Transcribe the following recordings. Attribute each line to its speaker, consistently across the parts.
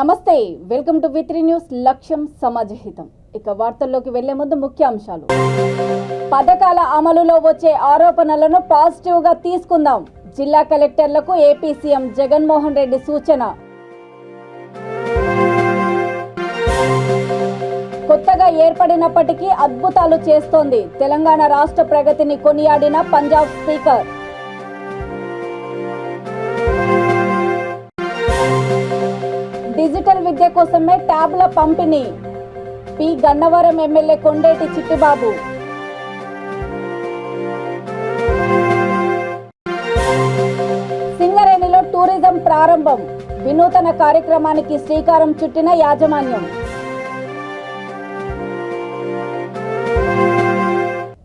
Speaker 1: నమస్తే, welcome to వి3 news. లక్ష్యం సమాజహితం. ఇక వార్తల్లోకి వెళ్లే ముందు ముఖ్యాంశాలు. పథకాల అమలులో వచ్చే ఆరోపణలను పాజిటివ్ గా తీసుకుందాం. జిల్లా కలెక్టర్లకు ఏపీ సీఎం జగన్మోహన్ రెడ్డి సూచన. కొత్తగా ఏర్పడినప్పటికీ అద్భుతాలు చేస్తోంది. తెలంగాణ రాష్ట్ర ప్రగతిని కొనియాడిన పంజాబ్ స్పీకర్. డిజిటల్ విద్య కోసమే ట్యాబ్ల పంపిణీ. P Gannavaram MLA Kondeti Chittibabu. సింగరేణిలో టూరిజం ప్రారంభం. వినూతన కార్యక్రమానికి శ్రీకారం చుట్టిన యాజమాన్యం.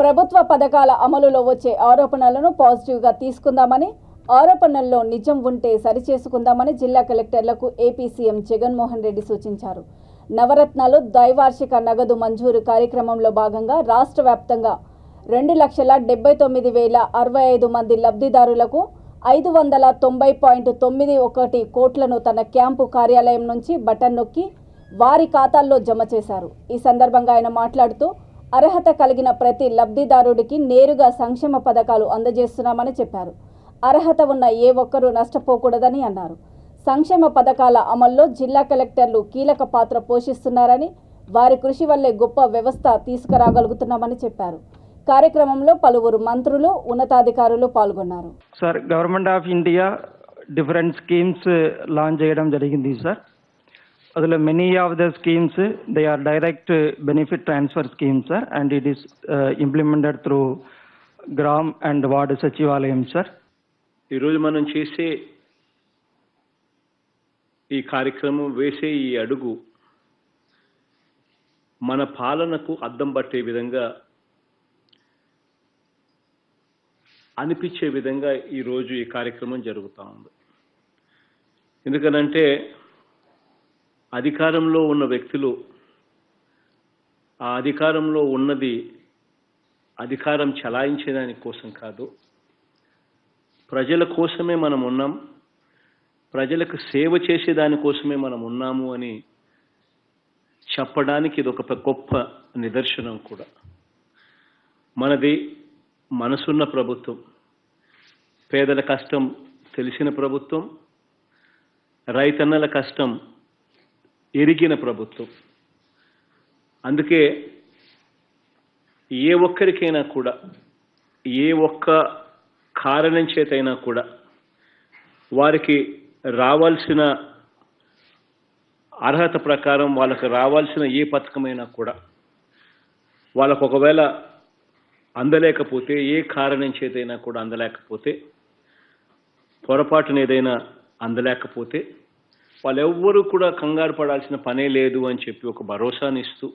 Speaker 1: ప్రభుత్వ పథకాల అమలులో వచ్చే ఆరోపణలను పాజిటివ్గా తీసుకుందామని, ఆరోపణల్లో నిజం ఉంటే సరిచేసుకుందామని జిల్లా కలెక్టర్లకు ఏపీ సీఎం జగన్మోహన్ రెడ్డి సూచించారు. నవరత్నాలు ద్వైవార్షిక నగదు మంజూరు కార్యక్రమంలో భాగంగా రాష్ట్ర వ్యాప్తంగా 2,79,065 మంది లబ్ధిదారులకు 590.91 కోట్లను తన క్యాంపు కార్యాలయం నుంచి బటన్ నొక్కి వారి ఖాతాల్లో జమ చేశారు. ఈ సందర్భంగా ఆయన మాట్లాడుతూ, అర్హత కలిగిన ప్రతి లబ్ధిదారుడికి నేరుగా సంక్షేమ పథకాలు అందజేస్తున్నామని చెప్పారు. అర్హత ఉన్న ఏ ఒక్కరూ నష్టపోకూడదని అన్నారు. సంక్షేమ పథకాల అమల్లో జిల్లా కలెక్టర్లు కీలక పాత్ర పోషిస్తున్నారని, వారి కృషి వల్లే గొప్ప వ్యవస్థ తీసుకురాగలుగుతున్నామని చెప్పారు. కార్యక్రమంలో పలువురు మంత్రులు, ఉన్నతాధికారులు పాల్గొన్నారు.
Speaker 2: Sir, government of India different schemes launch చేయడం జరిగింది సార్. అందులో many of the schemes they are direct benefit transfer schemes sir, and it is implemented through gram and ward sachivalayam sir.
Speaker 3: ఈరోజు మనం చేసే ఈ కార్యక్రమం, వేసే ఈ అడుగు మన పాలనకు అద్దం పట్టే విధంగా అనిపించే విధంగా ఈరోజు ఈ కార్యక్రమం జరుగుతూ ఉంది. ఎందుకనంటే అధికారంలో ఉన్న వ్యక్తులు ఆ అధికారంలో ఉన్నది అధికారం చలాయించేదాని కోసం కాదు, ప్రజల కోసమే మనం ఉన్నాం, ప్రజలకు సేవ చేసేదానికోసమే మనం ఉన్నాము అని చెప్పడానికి ఇది ఒక గొప్ప నిదర్శనం కూడా. మనది మనసున్న ప్రభుత్వం, పేదల కష్టం తెలిసిన ప్రభుత్వం, రైతన్నల కష్టం ఎరిగిన ప్రభుత్వం. అందుకే ఏ ఒక్కరికైనా కూడా, ఏ ఒక్క కారణం చేతైనా కూడా వారికి రావాల్సిన అర్హత ప్రకారం వాళ్ళకి రావాల్సిన ఏ పథకమైనా కూడా వాళ్ళకు ఒకవేళ అందలేకపోతే, ఏ కారణం చేతైనా కూడా అందలేకపోతే, పొరపాటున ఏదైనా అందలేకపోతే వాళ్ళెవ్వరూ కూడా కంగారు పడాల్సిన పనే లేదు అని చెప్పి ఒక భరోసానిస్తూ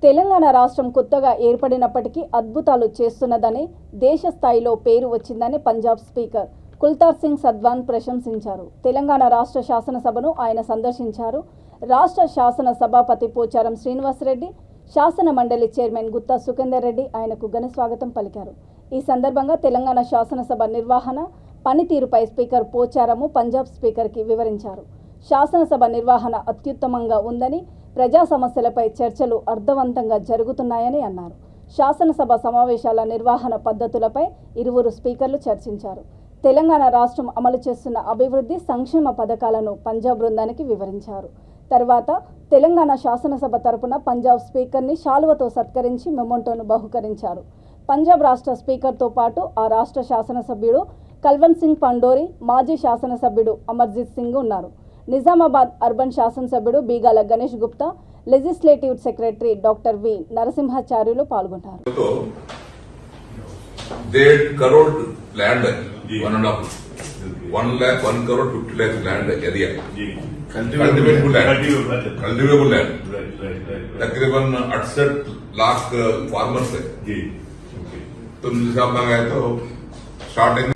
Speaker 1: తెలంగాణ రాష్ట్రం కొత్తగా ఏర్పడినప్పటికీ అద్భుతాలు చేస్తున్నదని, దేశ స్థాయిలో పేరు వచ్చిందని పంజాబ్ స్పీకర్ కుల్తార్ సింగ్ సద్వాన్ ప్రశంసించారు. తెలంగాణ రాష్ట్ర శాసనసభను ఆయన సందర్శించారు. రాష్ట్ర శాసన సభాపతి పోచారం శ్రీనివాసరెడ్డి, శాసన మండలి చైర్మన్ గుత్తా సుఖేందర్ రెడ్డి ఆయనకు ఘన స్వాగతం పలికారు. ఈ సందర్భంగా తెలంగాణ శాసనసభ నిర్వహణ పనితీరుపై స్పీకర్ పోచారము పంజాబ్ స్పీకర్కి వివరించారు. శాసనసభ నిర్వహణ అత్యుత్తమంగా ఉందని, ప్రజా సమస్యలపై చర్చలు అర్థవంతంగా జరుగుతున్నాయని అన్నారు. శాసనసభ సమావేశాల నిర్వహణ పద్ధతులపై ఇరువురు స్పీకర్లు చర్చించారు. తెలంగాణ రాష్ట్రం అమలు చేస్తున్న అభివృద్ధి సంక్షేమ పథకాలను పంజాబ్ బృందానికి వివరించారు. తర్వాత తెలంగాణ శాసనసభ తరపున పంజాబ్ స్పీకర్ని శాలువతో సత్కరించి మెమోంటోను బహుకరించారు. పంజాబ్ రాష్ట్ర స్పీకర్తో పాటు ఆ రాష్ట్ర శాసనసభ్యుడు కల్వన్ సింగ్ పండోరి, మాజీ శాసనసభ్యుడు అమర్జిత్ సింగ్ ఉన్నారు. నిజామాబాద్ అర్బన్ శాసనసభ్యుడు Bigala Ganesh Gupta, legislative secretary doctor V Narasimhacharyulu పాల్గొన్నారు.
Speaker 4: 1.5 crore land, 1 lakh, 1 crore 50 lakh land area. Cultivable land. तकरीबन 68 लाख फार्मर्स है. तो निजाम मंगाए तो स्टार्टिंग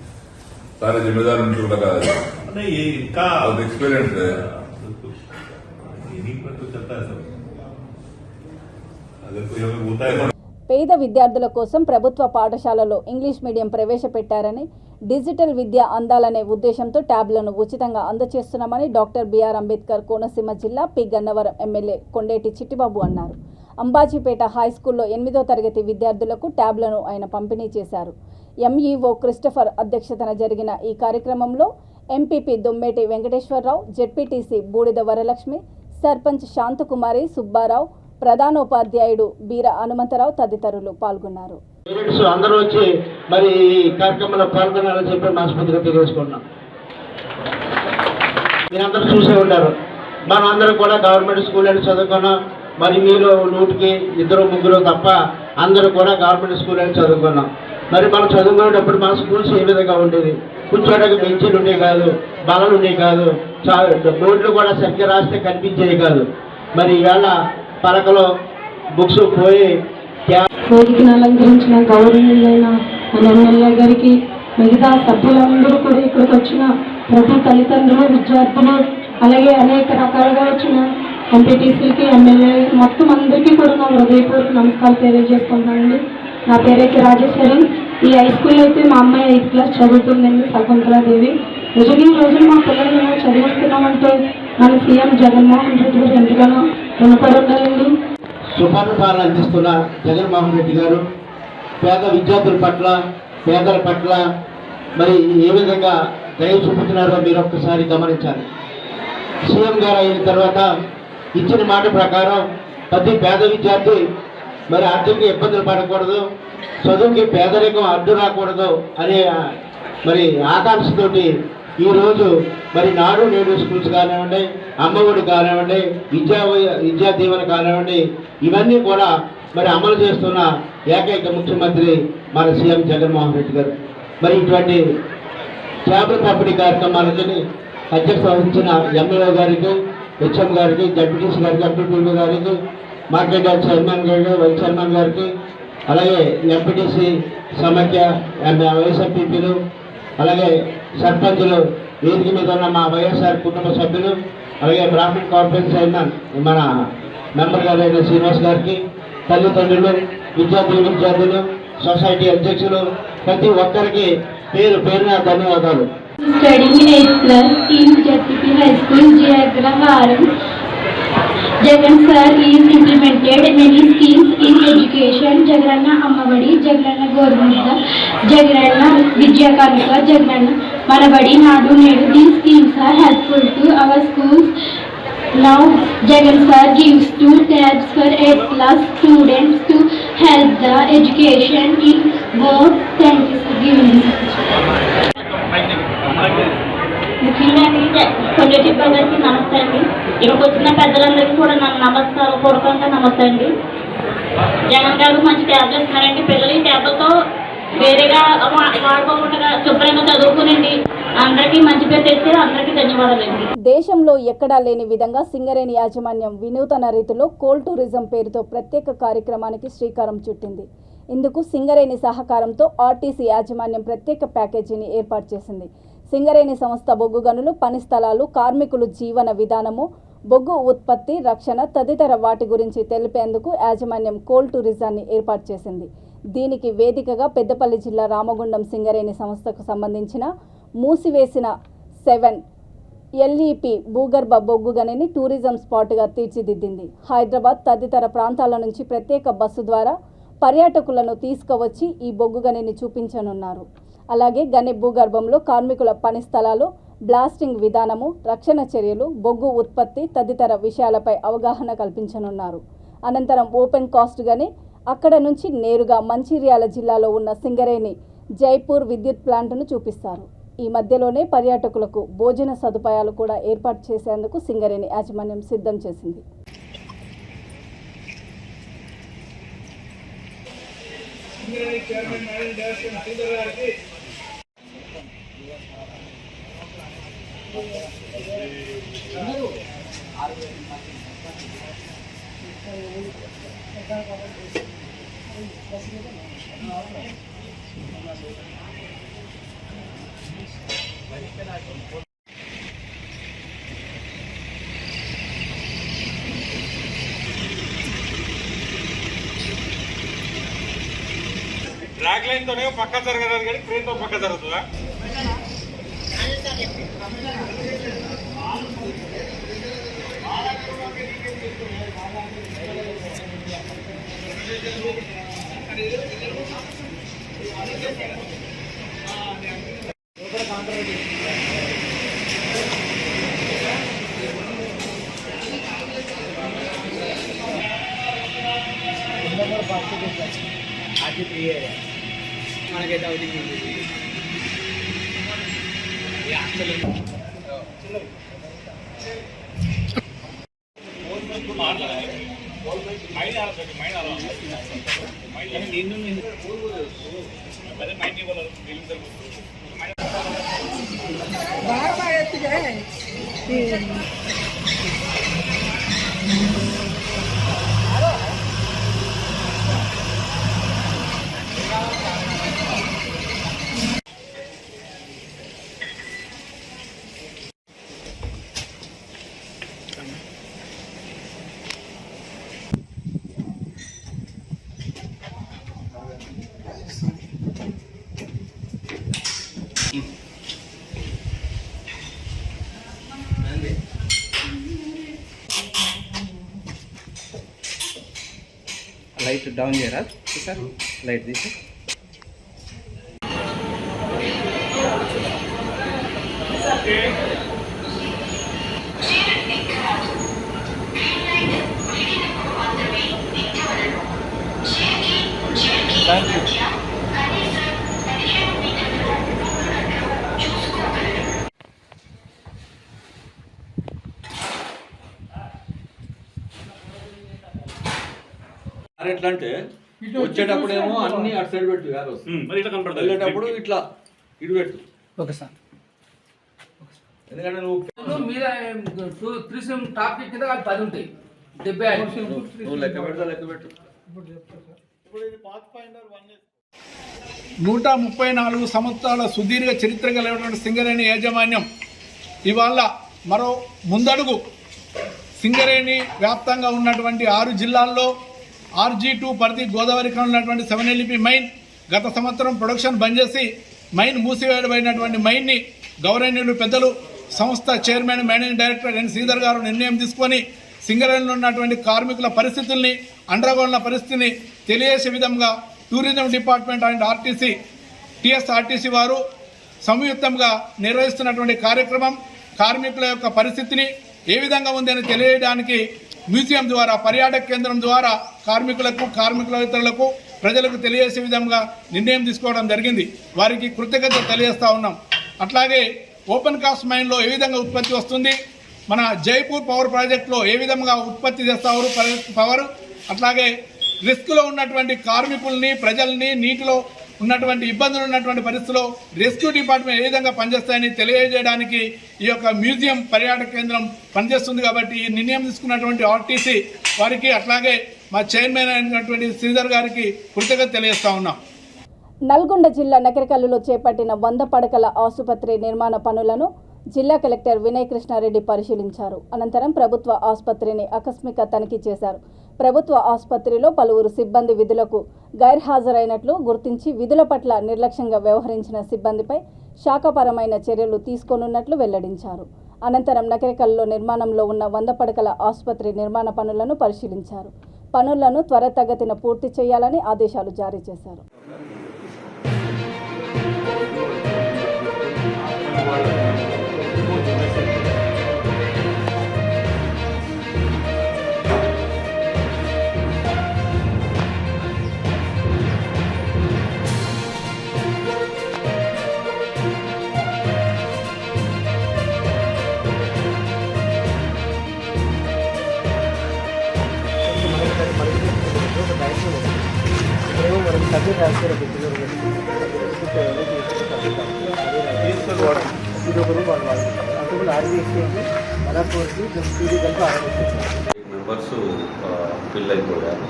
Speaker 4: सारे जिम्मेदार उनको लगा
Speaker 5: नहीं ये इनका
Speaker 4: बहुत एक्सपीरियंस है.
Speaker 5: इन्हीं पर तो चलता है सब. अगर कोई हमें बोलता है
Speaker 1: పేద విద్యార్థుల కోసం ప్రభుత్వ పాఠశాలలో ఇంగ్లీష్ మీడియం ప్రవేశపెట్టారని, డిజిటల్ విద్య అందాలనే ఉద్దేశంతో ట్యాబ్లను ఉచితంగా అందజేస్తున్నామని డాక్టర్ బిఆర్ అంబేద్కర్ కోనసీమ జిల్లా పి గన్నవరం ఎమ్మెల్యే కొండేటి చిట్టిబాబు అన్నారు. అంబాజీపేట హైస్కూల్లో 8వ తరగతి విద్యార్థులకు ట్యాబ్లను ఆయన పంపిణీ చేశారు. ఎంఈఓ క్రిస్టఫర్ అధ్యక్షతన జరిగిన ఈ కార్యక్రమంలో ఎంపీపీ దొమ్మేటి వెంకటేశ్వరరావు, జెడ్పీటీసీ బూడిద వరలక్ష్మి, సర్పంచ్ శాంతకుమారి, సుబ్బారావు, ప్రధానోపాధ్యాయుడు బీర హనుమంతరావు తదితరులు పాల్గొన్నారు.
Speaker 6: పేరెంట్స్ అందరూ వచ్చి మరి ఈ కార్యక్రమంలో పాల్గొనాలని చెప్పి మనస్ఫూర్తిగా తెలియజేసుకుంటున్నాం. మీరందరూ చూసే ఉంటారు, మనం అందరం కూడా గవర్నమెంట్ స్కూల్ అని చదువుకున్నాం. మరి మీరు 100కి 2-3 తప్ప అందరూ కూడా గవర్నమెంట్ స్కూల్ అని చదువుకున్నాం. మరి మనం చదువుకునేటప్పుడు మన స్కూల్స్ ఏ విధంగా ఉండేది? కూర్చోడానికి బెంచీలు ఉండేవి కాదు, బలలు ఉండేవి కాదు, బోర్డులు కూడా సరిగ్గా రాస్తే కనిపించేవి కాదు. మరి ఇవాళ పలకలో బుక్స్ పోయి
Speaker 7: వేదికను అలంకరించిన గౌరవనీయులైన మన ఎమ్మెల్యే గారికి, మిగతా సభ్యులందరూ కూడా ఇక్కడికి వచ్చిన ప్రతి తల్లిదండ్రులు, విద్యార్థులు, అలాగే అనేక రకాలుగా వచ్చిన ఎంపీటీసీలకి, ఎమ్మెల్యే మొత్తం అందరికీ కూడా నా హృదయపూర్వక నమస్కారాలు తెలియజేసుకుంటానండి. నా పేరైతే రాజేశ్వరి. ఈ హై స్కూల్ అయితే మా అమ్మాయి 8th క్లాస్ చదువుతుందండి, శకుంతలాదేవి. నిజంగా ఈ రోజున మా పిల్లలు మేము చదివిస్తున్నామంటే మన సీఎం జగన్మోహన్ రెడ్డి గారు ఎంతగానో రుణపడి ఉండాలండి.
Speaker 6: సుపరిపాలన అందిస్తున్న జగన్మోహన్ రెడ్డి గారు పేద విద్యార్థుల పట్ల, పేదల పట్ల మరి ఏ విధంగా దయ చూపుతున్నారో మీరు ఒక్కసారి గమనించాలి. సీఎం గారు అయిన తర్వాత ఇచ్చిన మాట ప్రకారం ప్రతి పేద విద్యార్థి మరి ఆర్థిక ఇబ్బందులు పడకూడదు, చదువుకి పేదరికం అడ్డు రాకూడదు అనే మరి ఆకాంక్షతోటి ఈరోజు మరి నాడు నేడు స్కూల్స్ కానివ్వండి, అమ్మఒడి కానివ్వండి, విద్యా దీవెన కానివ్వండి, ఇవన్నీ కూడా మరి అమలు చేస్తున్న ఏకైక ముఖ్యమంత్రి మన సీఎం జగన్మోహన్ రెడ్డి గారు. మరి ఇటువంటి ట్యాబ్ల పంపిణీ కార్యక్రమాలకి అధ్యక్షత వహించిన ఎమ్మెల్యే గారికి, హెచ్ఎం గారికి, జడ్పీటీసీ గారికి, ఎంపీపీ గారికి, మార్కెట్ యార్డ్ చైర్మన్ గారికి, వైస్ చైర్మన్ గారికి, అలాగే ఎంపీటీసీ సమైక్య వైఎస్ఆర్పీపీలు, అలాగే సర్పంచులు, వేదిక మీద ఉన్న మా వైఎస్ఆర్ కుటుంబ సభ్యులు, అలాగే బ్రాహ్మణ్ కార్పొరేషన్ చైర్మన్ మన మెంబర్ గారైన శ్రీనివాస్ గారికి, తల్లిదండ్రులు, విద్యార్థులు, సొసైటీ అధ్యక్షులు, ప్రతి ఒక్కరికి పేరు పేరున ధన్యవాదాలు.
Speaker 7: Studying in 8th class in JPP High School, Jayagaraharam. Jagan sir is implemented many schemes in education. Jagrana Ammavadi, Jagrana Gormudha, Jagrana Vidya Kanuka, Jagrana Manavadi, Nadu Nedu. These schemes are helpful to our schools. Now Jagan sir gives 2 tabs for 8th class students to help the education in both. Thank you for giving me.
Speaker 8: ముఖ్యంగా కొండటి గారికి నమస్తే అండి. ఇక్కడికి వచ్చిన పెద్దలందరికీ కూడా నన్ను నమస్కారం పూర్వకంగా నమస్తే అండి. జగన్ గారు మంచి ట్యాబ్లు ఇస్తున్నారండి. పిల్లలు ఈ ట్యాబ్లతో వేరేగా వాడుకోకుండా శుభ్రంగా చదువుకునండి. అందరికీ మంచి పేరు తెస్తే అందరికీ ధన్యవాదాలండి.
Speaker 1: దేశంలో ఎక్కడా లేని విధంగా సింగరేణి యాజమాన్యం వినూతన రీతిలో కోల్ టూరిజం పేరుతో ప్రత్యేక కార్యక్రమానికి శ్రీకారం చుట్టింది. ఇందుకు సింగరేణి సహకారంతో ఆర్టీసీ యాజమాన్యం ప్రత్యేక ప్యాకేజీని ఏర్పాటు చేసింది. సింగరేణి సంస్థ బొగ్గు గనులు, పని స్థలాలు, కార్మికులు జీవన విధానము, బొగ్గు ఉత్పత్తి, రక్షణ తదితర వాటి గురించి తెలిపేందుకు యాజమాన్యం కోల్ టూరిజాన్ని ఏర్పాటు చేసింది. దీనికి వేదికగా పెద్దపల్లి జిల్లా రామగుండం సింగరేణి సంస్థకు సంబంధించిన మూసివేసిన 7 LEP భూగర్భ బొగ్గు గనిని టూరిజం స్పాట్గా తీర్చిదిద్దింది. హైదరాబాద్ తదితర ప్రాంతాల నుంచి ప్రత్యేక బస్సు ద్వారా పర్యాటకులను తీసుకువచ్చి ఈ బొగ్గు గనిని చూపించనున్నారు. అలాగే గని భూగర్భంలో కార్మికుల పని స్థలాలు, బ్లాస్టింగ్ విధానము, రక్షణ చర్యలు, బొగ్గు ఉత్పత్తి తదితర విషయాలపై అవగాహన కల్పించనున్నారు. అనంతరం ఓపెన్ కాస్ట్ గని అక్కడ నుంచి నేరుగా మంచిర్యాల జిల్లాలో ఉన్న సింగరేణి జైపూర్ విద్యుత్ ప్లాంట్ను చూపిస్తారు. ఈ మధ్యలోనే పర్యాటకులకు భోజన సదుపాయాలు కూడా ఏర్పాటు చేసేందుకు సింగరేణి యాజమాన్యం సిద్ధం చేసింది.
Speaker 5: బ్లాక్ లైన్ తోనే పక్క జరగదు కానీ ట్రైన్ తో పక్క జరుగుతుందా?
Speaker 6: మనకైతే అవుతుంది
Speaker 9: లైట్ డౌన్ చేయరా సార్? లైట్ తీసి
Speaker 10: ఎట్లా అంటే వచ్చేటప్పుడేమో అన్ని అటు సైడ్ పెట్టు యారో వెళ్ళేటప్పుడు ఇట్లా ఇటు పెట్టు.
Speaker 9: Okay sir.
Speaker 10: ఎందుకంటే నువ్వు
Speaker 9: మీద 3 టాప్ కింద 10 ఉంటాయి. 70
Speaker 10: నువ్వు లెక్క పెట్టు
Speaker 11: 134 సంవత్సరాల సుదీర్ఘ చరిత్ర కలిగినటువంటి సింగరేణి యాజమాన్యం ఇవాళ మరో ముందడుగు సింగరేణి వ్యాప్తంగా ఉన్నటువంటి 6 జిల్లాల్లో RG2 పరిధి గోదావరి ఖండంలో ఉన్నటువంటి 7LP మైన్ గత సంవత్సరం ప్రొడక్షన్ బంద్ చేసి మైన్ మూసివేయబడినటువంటి మైన్ని గౌరవనీయులు పెద్దలు సంస్థ chairman managing director N Sridhar garu నిర్ణయం తీసుకొని సింగరేణిలో ఉన్నటువంటి కార్మికుల పరిస్థితుల్ని అండర్గ్రౌండ్ల పరిస్థితిని తెలియజేసే విధంగా టూరిజం డిపార్ట్మెంట్ అండ్ TSRTC వారు సంయుక్తంగా నిర్వహిస్తున్నటువంటి కార్యక్రమం కార్మికుల యొక్క పరిస్థితిని ఏ విధంగా ఉందని తెలియజేయడానికి మ్యూజియం ద్వారా పర్యాటక కేంద్రం ద్వారా కార్మికులకు ప్రజలకు తెలియజేసే విధంగా నిర్ణయం తీసుకోవడం జరిగింది. వారికి కృతజ్ఞత తెలియజేస్తూ ఉన్నాం. అట్లాగే ఓపెన్ కాస్ట్ మైన్లో ఏ విధంగా ఉత్పత్తి వస్తుంది, మన జైపూర్ పవర్ ప్రాజెక్టులో ఏ విధంగా ఉత్పత్తి చేస్తారు పవర్, అట్లాగే రిస్క్లో ఉన్నటువంటి కార్మికుల్ని ప్రజల్ని నీటిలో ఉన్నటువంటి ఇబ్బందులు ఉన్నటువంటి పరిస్థితుల్లో రెస్క్యూ డిపార్ట్మెంట్ ఏ విధంగా పనిచేస్తాయని తెలియజేయడానికి ఈ యొక్క మ్యూజియం పర్యాటక కేంద్రం పనిచేస్తుంది. కాబట్టి ఈ నిర్ణయం తీసుకున్నటువంటి RTC వారికి అట్లాగే మా చైర్మన్ అయినటువంటి శ్రీధర్ గారికి కృతజ్ఞత తెలియజేస్తా ఉన్నాం.
Speaker 1: నల్గొండ జిల్లా నకరికల్లులో చేపట్టిన 100 పడకల ఆసుపత్రి నిర్మాణ పనులను జిల్లా కలెక్టర్ వినయ్ కృష్ణారెడ్డి పరిశీలించారు. అనంతరం ప్రభుత్వ ఆసుపత్రిని ఆకస్మిక తనిఖీ చేశారు. ప్రభుత్వ ఆసుపత్రిలో పలువురు సిబ్బంది విధులకు గైర్హాజరైనట్లు గుర్తించి విధుల పట్ల నిర్లక్ష్యంగా వ్యవహరించిన సిబ్బందిపై శాఖపరమైన చర్యలు తీసుకోనున్నట్లు వెల్లడించారు. అనంతరం నకరికల్లో నిర్మాణంలో ఉన్న 100 పడకల ఆసుపత్రి నిర్మాణ పనులను పరిశీలించారు. పనులను త్వరితగతిన పూర్తి చేయాలని ఆదేశాలు జారీ చేశారు.
Speaker 12: మెంబర్స్ ఫిల్ అయిపోయారు.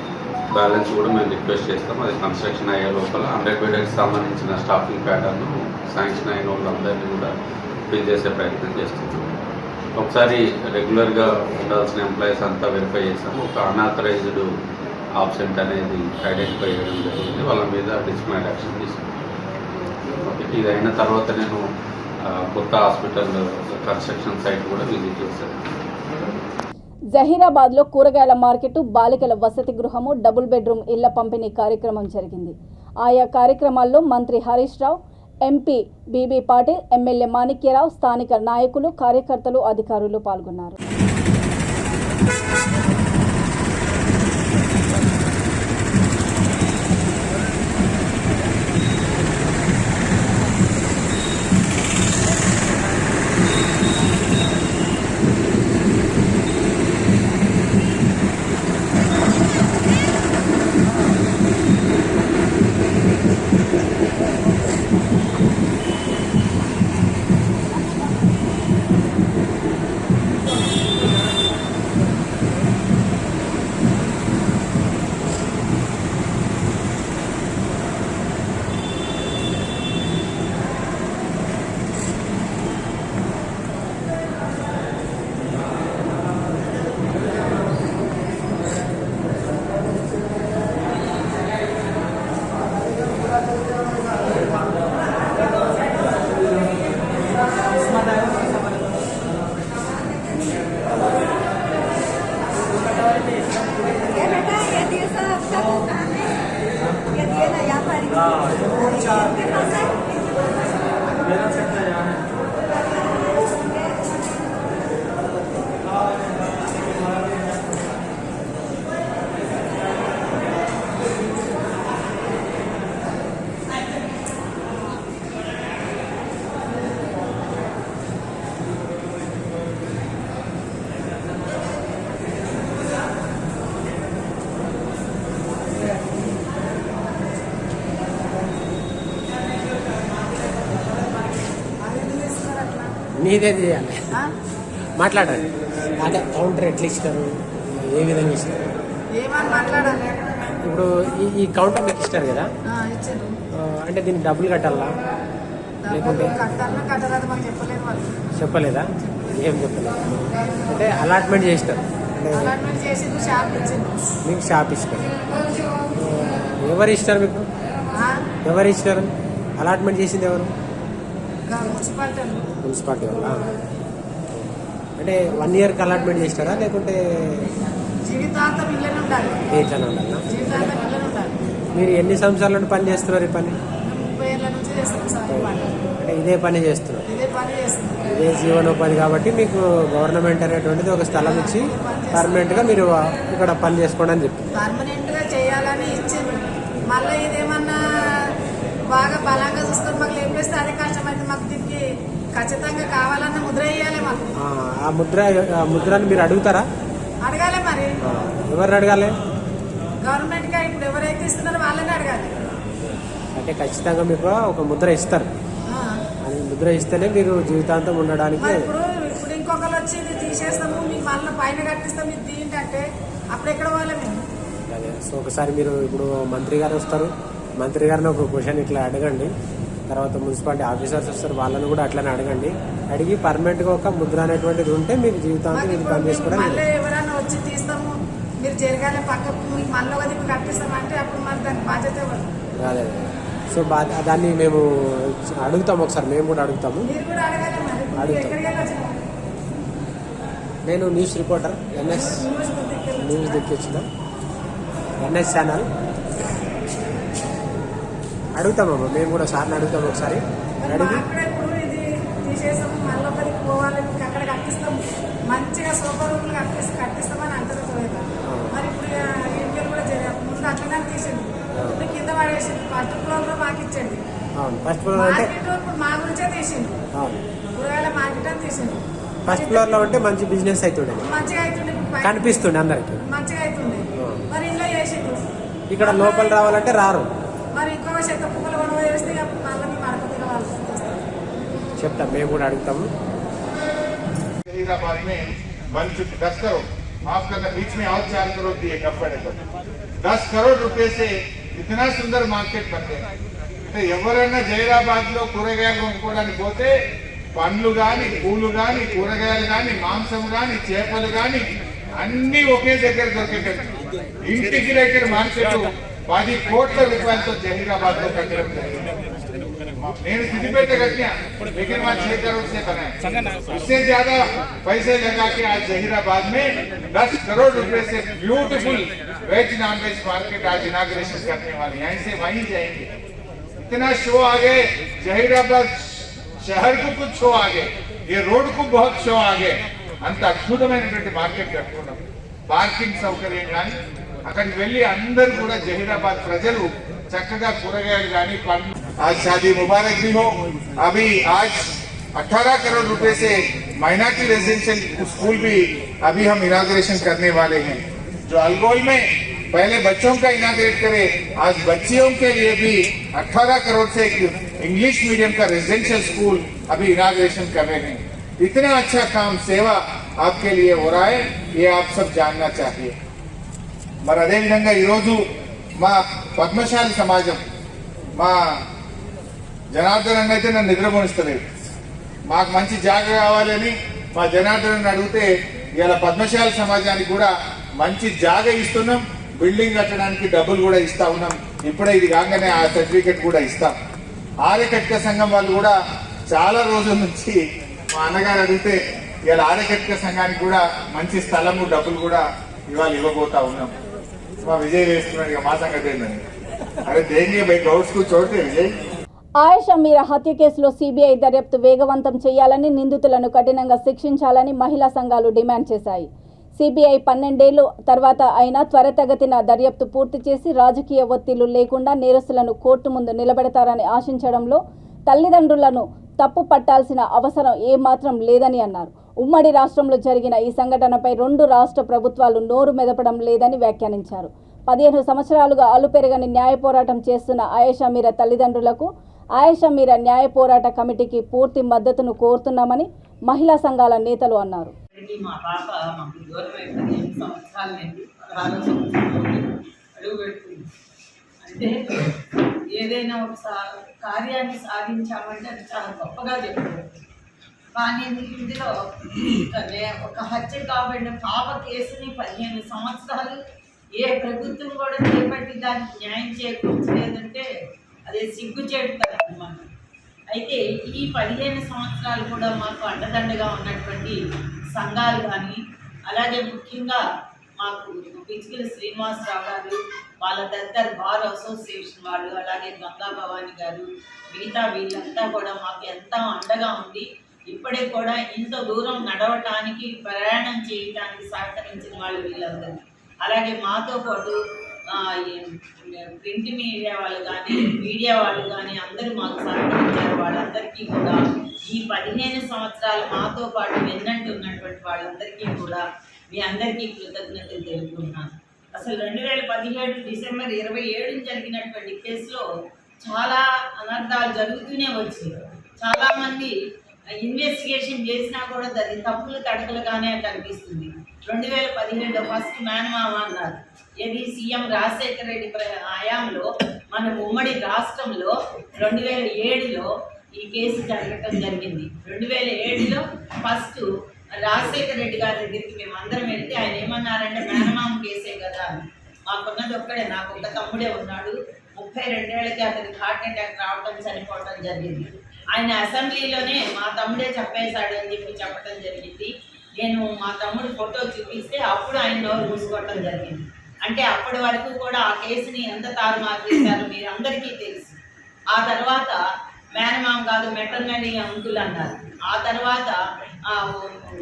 Speaker 12: బ్యాలెన్స్ కూడా మేము రిక్వెస్ట్ చేస్తాం. అది కన్స్ట్రక్షన్ అయ్యే లోపల 100 బెడ్కి సంబంధించిన స్టాఫింగ్ ప్యాటర్న్ శాంక్షన్ అయిన వాళ్ళందరినీ కూడా ఫిల్ చేసే ప్రయత్నం చేస్తున్నాం. ఒకసారి రెగ్యులర్గా ఉండాల్సిన ఎంప్లాయీస్ అంతా వెరిఫై చేస్తాము. ఒక అన్ఆథరైజ్డ్ ఆబ్సెంట్ అనేది ఐడెంటిఫై చేయడం జరిగింది. వాళ్ళ మీద డిస్ప్లినరీ యాక్షన్ తీసుకున్నాం. ఓకే, ఇది అయిన తర్వాత నేను కొత్త హాస్పిటల్ కన్స్ట్రక్షన్ సైట్ కూడా విజిట్ చేశాను.
Speaker 1: జహీరాబాద్లో కూరగాయల మార్కెట్, బాలికల వసతి గృహము, డబుల్ బెడ్రూమ్ ఇళ్ల పంపిణీ కార్యక్రమం జరిగింది. ఆయా కార్యక్రమాల్లో మంత్రి Harish Rao, MP B B Patil, MLA Manikyarao, స్థానిక నాయకులు, కార్యకర్తలు, అధికారులు పాల్గొన్నారు.
Speaker 13: మీదే చేయాలి, మాట్లాడాలి. అదే కౌంటర్ ఎట్లా ఇస్తారు, ఏ విధంగా ఇస్తారు, ఇప్పుడు ఈ కౌంటర్ మీకు ఇస్తారు కదా, అంటే దీనికి డబ్బులు కట్టాలా లేకుంటే చెప్పలేదా? ఏం చెప్పలేదు అంటే అలాట్మెంట్ చేస్తారు, మీకు షాప్ ఇస్తారు. ఎవరు ఇస్తారు మీకు? ఎవరు ఇస్తారు? అలాట్మెంట్ చేసింది ఎవరు? మున్సిపాలిటీ వల్ల. అంటే 1 ఇయర్కి అలాట్మెంట్ చేస్తారా లేకుంటే జీవితాంతం ఇట్లనే ఉండాలా? మీరు ఎన్ని సంవత్సరాల పని చేస్తున్నారు ఈ పని? అంటే ఇదే పని చేస్తున్నారు, ఇదే జీవనోపాధి. కాబట్టి మీకు గవర్నమెంట్ అనేటువంటిది ఒక స్థలం ఇచ్చి పర్మనెంట్గా మీరు ఇక్కడ పని చేసుకోండి అని చెప్పి
Speaker 14: పర్మనెంట్గా చేయాలని ఇచ్చింది. మళ్ళీ ఇదేమన్నా బాగా బలంగా చూసుకొని మాకు లేపేస్తే అదే కష్టమైంది. మాకు దీనికి ఖచ్చితంగా కావాలన్న ముద్ర వేయాలి మాకు.
Speaker 13: ఆ ముద్రని మీరు అడుగుతారా?
Speaker 14: అడగాలి. మరి
Speaker 13: ఎవరిని అడగాలి?
Speaker 14: గవర్నమెంట్గా ఇప్పుడు ఎవరైతే ఇస్తున్నారో వాళ్ళని అడగాలి.
Speaker 13: అంటే ఖచ్చితంగా మీకు ఒక ముద్ర ఇస్తారు. అది ముద్ర ఇస్తేనే మీరు జీవితాంతం ఉండడానికి.
Speaker 14: ఇప్పుడు ఇంకొకరు వచ్చి ఇది తీసేస్తాము, మీకు మళ్ళీ పైన కట్టిస్తాం, ఇది ఏంటంటే అప్పుడు ఎక్కడ పోవాలి మేము?
Speaker 13: అదే. సో ఒకసారి మీరు ఇప్పుడు మంత్రి గారు వస్తారు, మంత్రి గారిని ఒక క్వశ్చన్ ఇట్లా అడగండి. తర్వాత మున్సిపాలిటీ ఆఫీసర్స్ వస్తారు, వాళ్ళని కూడా అట్లనే అడగండి. అడిగి పర్మనెంట్గా ఒక ముద్ర అనేటువంటిది ఉంటే మీకు జీవితాంతం మీరు పని చేసుకోవడానికి.
Speaker 14: ఎవరైనా వచ్చి తీస్తాము, మీరు జరగాలి పక్కకు, మీకు మళ్ళీ ఒక దిక్కు కట్టిస్తామంటే అప్పుడు మరి దానికి బాధ్యత ఇవ్వదు.
Speaker 13: అదే. సో దాన్ని మేము అడుగుతాము, ఒకసారి మేము కూడా అడుగుతాము.
Speaker 14: అడుగుతాం.
Speaker 13: నేను న్యూస్ రిపోర్టర్, ఎన్ఎస్ న్యూస్ దిక్కిచ్చిన ఎన్ఎస్ ఛానల్. అడుగుతామమ్మా, మేము కూడా సార్ని అడుగుతాము ఒకసారి. అడిగి
Speaker 14: ఇది తీసేస్తాము, మళ్ళీ ఒకరికి పోవాలి, అక్కడ కట్టిస్తాము, మంచిగా సూపర్ రూమ్లు కట్టిస్తామని అంటారు. మరి ఇప్పుడు ఇంటికి కూడా ముందు అట్లనే తీసింది, ఇప్పుడు కింద పడేసింది. ఫస్ట్ ఫ్లోర్ లో మాకు ఇచ్చండి.
Speaker 13: ఫస్ట్ ఫ్లోర్ అంటే
Speaker 14: ఇప్పుడు మా గురించే తీసింది, కూరగాయల మార్కెట్ అని తీసింది.
Speaker 13: ఫస్ట్ ఫ్లోర్ లో ఉంటే మంచి బిజినెస్ అవుతుండే,
Speaker 14: మంచిగా అవుతుండే,
Speaker 13: కనిపిస్తుండే అందరికి,
Speaker 14: మంచిగా అవుతుండే. మరి ఇంట్లో చేసిండు,
Speaker 13: ఇక్కడ లోపల రావాలంటే రారు.
Speaker 14: మరి ఇంకొక చెత్త పువ్వులు కొనుగోలు చేస్తే మళ్ళీ మేము అడగతిన వాళ్ళు
Speaker 13: చెప్తాం, మేము కూడా అడుగుతాము.
Speaker 15: हरीराबाद में बन चुकी 10 करोड़
Speaker 11: माफ करना, बीच में और 4 करोड़ दिए कब पड़े तो 10 करोड़ रुपए से इतना सुंदर मार्केट बन गया. అంటే ఎవరైనా జైరాబాద్ లో కూరగాయలు కొనుక్కోవడానికి పోతే పండ్లు కానీ, పూలు కానీ, కూరగాయలు కానీ, మాంసం కానీ, చేపలు కానీ అన్ని ఒకే దగ్గర దొరికేటట్టు ఇంటిగ్రేటెడ్ మార్కెట్ 10 కోట్ల రూపాయలతో జహీరాబాద్ లో కట్టడం జరిగింది. నేను सिद्धिपेट कटिया लेकिन वहाँ 6 करोड़ से बनाए. उससे ज्यादा पैसे लगा के आज जहीराबाद में 10 करोड़ रुपए से beautiful veg non veg market आज इनाग्रेशन करने वाले. यहीं से वहीं जाएंगे. इतना शो आ गए, जहीराबाद शहर को कुछ शो आ गए, ये रोड को बहुत शो आ गए. అంత అద్భుతమైనటువంటి మార్కెట్ కట్టుకున్నాం. పార్కింగ్ సౌకర్యం కానీ అక్కడికి వెళ్ళి అందరూ కూడా జహీరాబాద్ ప్రజలు చక్కగా కూరగాయలు కానీ పండ్లు. आज शादी मुबारक भी हो. अभी आज 18 करोड़ रुपए से माइनॉरिटी रेजिडेंशियल स्कूल भी अभी हम इनाग्रेशन करने वाले हैं. जो अलगोल में पहले बच्चों का इनाग्रेट करे, आज बच्चियों के लिए भी 18 करोड़ से इंग्लिश मीडियम का रेजिडेंशियल स्कूल अभी इनाग्रेशन कर रहे हैं. इतना अच्छा काम सेवा आपके लिए हो रहा है, ये आप सब जानना चाहिए. మరి అదేవిధంగా ఈరోజు మా పద్మశాలి సమాజం, మా జనార్దన్ అన్న అయితే నన్ను నిద్రపోనిస్తలేదు. మాకు మంచి జాగ కావాలని మా జనార్దన్ అడిగితే ఇలా పద్మశాలి సమాజానికి కూడా మంచి జాగ ఇస్తున్నాం. బిల్డింగ్ కట్టడానికి డబ్బులు కూడా ఇస్తా ఉన్నాం. ఇప్పుడే ఇది కాగానే ఆ సర్టిఫికెట్ కూడా ఇస్తాం. ఆర్యకట్క సంఘం వాళ్ళు కూడా చాలా రోజుల నుంచి మా అన్నగారు అడిగితే ఇలా ఆర్యకట్క సంఘానికి కూడా మంచి స్థలము డబ్బులు కూడా ఇవాళ ఇవ్వబోతా ఉన్నాం. మా విజయ్ వేస్తున్నాడు ఇక మా సంగతి ఏంటని. అరే దేంగే బై గౌడ్స్ కు చోటే విజయ్.
Speaker 1: ఆయేషా మీరా హత్య కేసులో సీబీఐ దర్యాప్తు వేగవంతం చేయాలని, నిందితులను కఠినంగా శిక్షించాలని మహిళా సంఘాలు డిమాండ్ చేశాయి. సీబీఐ 12 ఏళ్ల తర్వాత అయినా త్వరితగతిన దర్యాప్తు పూర్తి చేసి రాజకీయ ఒత్తిళ్లు లేకుండా నేరస్తులను కోర్టు ముందు నిలబెడతారని ఆశించడంలో తల్లిదండ్రులను తప్పు పట్టాల్సిన అవసరం ఏమాత్రం లేదని అన్నారు. ఉమ్మడి రాష్ట్రంలో జరిగిన ఈ సంఘటనపై 2 రాష్ట్ర ప్రభుత్వాలు నోరు మెదపడం లేదని వ్యాఖ్యానించారు. 15 సంవత్సరాలుగా అలుపెరగని న్యాయ పోరాటం చేస్తున్న ఆయేషా మీరా తల్లిదండ్రులకు ఆయేషా మీరా న్యాయ పోరాట కమిటీకి పూర్తి మద్దతును కోరుతున్నామని మహిళా సంఘాల నేతలు అన్నారు.
Speaker 15: మా పాప మాకు దూరం అయిపోయింది. 8 సంవత్సరాల నుండి 16 సంవత్సరాలు అడుగు పెడుతుంది. అంటే ఏదైనా ఒక కార్యాన్ని సాధించామంటే అది చాలా గొప్పగా చెప్తారు. కానీ ఇందులో ఒక హత్య కాబట్టి పాప కేసుని 15 సంవత్సరాలు ఏ ప్రభుత్వం కూడా చేపట్టి దానికి న్యాయం చేకూర్చలేదంటే అదే సిగ్గుచేటుతనమాట. అయితే ఈ 15 సంవత్సరాలు కూడా మాకు అండదండగా ఉన్నటువంటి సంఘాలు కానీ, అలాగే ముఖ్యంగా మాకు పిచ్చికల శ్రీనివాసరావు గారు, వాళ్ళ దగ్గర బార్ అసోసియేషన్ వాళ్ళు, అలాగే గంగా భవాని గారు, మిగతా వీళ్ళంతా కూడా మాకు ఎంతో అండగా ఉంది. ఇప్పటికి కూడా ఇంత దూరం నడవటానికి, ప్రయాణం చేయడానికి సహకరించిన వాళ్ళు వీళ్ళందరూ. అలాగే మాతో పాటు ప్రింట్ మీడియా వాళ్ళు కానీ, మీడియా వాళ్ళు కానీ అందరూ మాకు సహకరించారు. వాళ్ళందరికీ కూడా ఈ 15 సంవత్సరాలు మాతో పాటు వెన్నంటున్నటువంటి వాళ్ళందరికీ కూడా మీ అందరికీ కృతజ్ఞతలు తెలుపుకుంటున్నాను. అసలు 2017 డిసెంబర్ 27 జరిగినటువంటి కేసులో చాలా అనర్థాలు జరుగుతూనే వచ్చింది. చాలామంది ఇన్వెస్టిగేషన్ చేసినా కూడా అది తప్పులు తడకలుగానే కనిపిస్తుంది. 2017 ఫస్ట్ మేనమామ అన్నారు. ఇది సీఎం రాజశేఖర రెడ్డి హయాంలో మన ఉమ్మడి రాష్ట్రంలో 2007లో ఈ కేసు జరగటం జరిగింది. 2007లో ఫస్ట్ రాజశేఖర రెడ్డి గారి దగ్గరికి మేము అందరం వెళ్తే ఆయన ఏమన్నారంటే మేనమామ కేసే కదా అని. మాకున్నది ఒక్కడే, నాకు ఒక తమ్ముడే ఉన్నాడు. 32 ఏళ్ళకి అతనికి హార్ట్ అటాక్ రావడం, చనిపోవడం జరిగింది. ఆయన అసెంబ్లీలోనే మా తమ్ముడే చెప్పేశాడు అని చెప్పడం జరిగింది. నేను మా తమ్ముడు ఫోటో చూపిస్తే అప్పుడు ఆయన నోరు మూసుకోవటం జరిగింది. అంటే అప్పటి వరకు కూడా ఆ కేసుని ఎంత తారుమారు చేశారో మీరు అందరికీ తెలుసు. ఆ తర్వాత మేనమామ కాదు మెటర్నరీ అంకుల్ అన్నారు. ఆ తర్వాత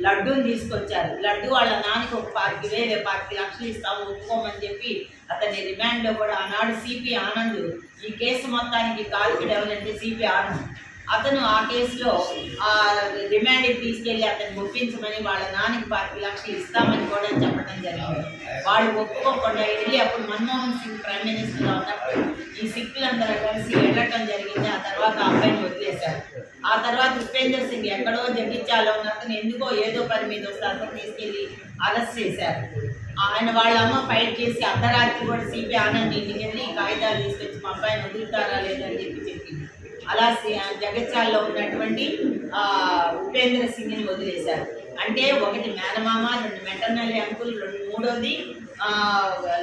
Speaker 15: లడ్డూని తీసుకొచ్చారు. లడ్డు వాళ్ళ నాన్నకి ఒక 40 లక్షలు ఇస్తాము ఒప్పుకోమని చెప్పి అతని రిమాండ్లో కూడా ఆనాడు సిపి ఆనంద్ ఈ కేసు మొత్తానికి కాల్పిడు ఎవరంటే సిపి ఆనంద్. అతను ఆ కేసులో రిమాండ్కి తీసుకెళ్లి అతను ఒప్పించమని వాళ్ళ నాన్నకి 5 లక్షలు ఇస్తామని కూడా చెప్పడం జరిగింది. వాళ్ళు ఒప్పుకోకుండా వెళ్ళి అప్పుడు మన్మోహన్ సింగ్ ప్రైమ్ మినిస్టర్గా ఉన్నప్పుడు ఈ సిక్కులందరూ కలిసి వెళ్ళటం జరిగింది. ఆ తర్వాత ఆ అబ్బాయిని వదిలేశారు. ఆ తర్వాత ఉపేందర్ సింగ్ ఎక్కడో జగిత్యాలలో ఉన్న అతను ఎందుకో ఏదో పని మీద వస్తే అతను తీసుకెళ్ళి అరెస్ట్ చేశారు. ఆయన వాళ్ళ అమ్మ ఫైట్ చేసి అర్ధరాత్రి కూడా సిపి ఆనంద్ ఇంటికి వెళ్ళి కాగితాలు తీసుకొచ్చి మా అబ్బాయిని వదులుతారా లేదని చెప్పింది. అలా జగత్యాలలో ఉన్నటువంటి ఉపేంద్ర సింగ్ని వదిలేశారు. అంటే 1 మేనమామ, 2 మెటర్నల్ అంకుల్, 3వది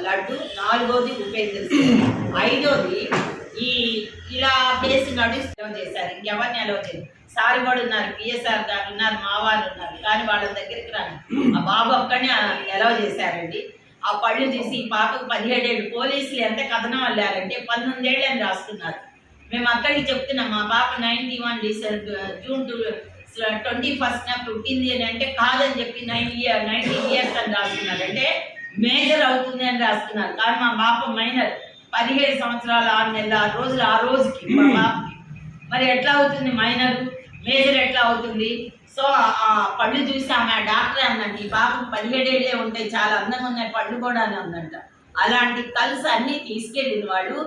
Speaker 15: లడ్డు, 4వది ఉపేంద్ర సింగ్, 5వది ఇలా కేసు నడుస్తూ చేశారు. ఇంకెవరిని అలవ్ చేయరు. సార్ కూడా ఉన్నారు, పిఎస్ఆర్ గారు ఉన్నారు, మా వాళ్ళు ఉన్నారు, కానీ వాళ్ళ దగ్గరికి రాని ఆ బాబు ఒక్కడిని అలవ్ చేశారండి. ఆ పళ్ళు తీసి ఈ పాపకు 17 ఏళ్ళు. పోలీసులు ఎంత కథనం అల్లారంటే 19 ఏళ్ళు అని రాస్తున్నారు. మేము అక్కడికి చెప్తున్నాం మా పాప 91 జూన్ 21న పుట్టింది అని అంటే కాదని చెప్పి 19 ఇయర్స్ అని రాస్తున్నారు. అంటే మేజర్ అవుతుంది అని రాస్తున్నారు. కానీ మా పాప మైనర్ 17 సంవత్సరాలు 6 నెలలు 6 రోజులు ఆ రోజుకి మా పాపకి. మరి ఎట్లా అవుతుంది మైనర్, మేజర్ ఎట్లా అవుతుంది? సో ఆ పళ్ళు చూసి ఆమె డాక్టర్ అందంట ఈ పాపకు 17 ఏళ్ళే ఉంటాయి, చాలా అందంగా ఉన్నాయి పళ్ళు కూడా అని అందంట. అలాంటి కలిసి అన్నీ తీసుకెళ్ళిన వాళ్ళు